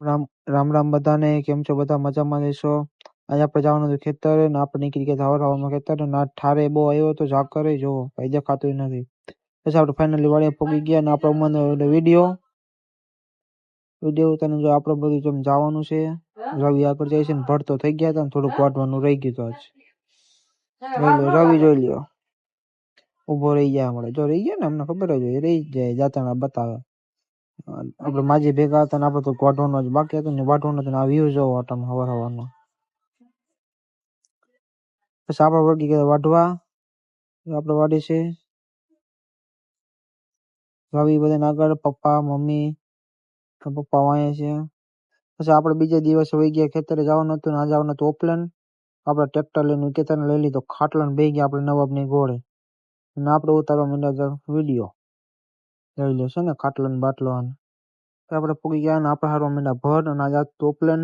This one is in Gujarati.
રામ રામ રામ બધાને. કેમ છો બધા? મજામાં રહેશો? આજે આપણે જવાનું હતું ખેતરે ને આપણે નીકળી ગયા હવામાં ખેતરે ને આ ઠારે બહુ આવ્યો તો ઝાકરે જોવો ભાઈ દેખાતું નથી. પછી આપણે ફાઇનલી વાડીએ પહોંચી ગયા ને આપણે મને વિડીયો તને જો આપણે બધું જેમ જવાનું છે. રવિ આગળ જાય છે ને ભરતો થઈ ગયા હતા ને થોડુંક વાટવાનું રહી ગયું હતું આજ. રવિ જોઈ લ્યો ઉભો રહી ગયા હમણાં જો રહી ગયા ને અમને ખબર જ હોય રહી જ જાય જાતાના બતાવે. આપણે માજી ભેગા હતા ને આપણે તો વાઢવાનો જ બાકી હતું ને વાઢવાનો હતો ને આ વ્યૂ જોવો આટમ હવાનો. પછી આપણે વળગી ગયા વાઢવા. આપણે વાડી છે રવિ બધાને આગળ પપ્પા મમ્મી પપ્પા વાંહે છે. પછી આપણે બીજે દિવસે વહી ગયા ખેતરે જવાનું હતું ને આ જવાનું હતું ઓપલેન. આપણે ટ્રેક્ટર લઈને ખેતરને લઈ લીધો ખાટલાને બેસી ગયા આપણે નવાબની ઘોડે અને આપણે ઉતારવા માંડ્યા વિડીયો લઈ લો છે ને ખાટલો ને બાટલો. આપણે પૂગી ગયા ને આપણે હારવા માંડ્યા ભર અને આજે ઓપલેન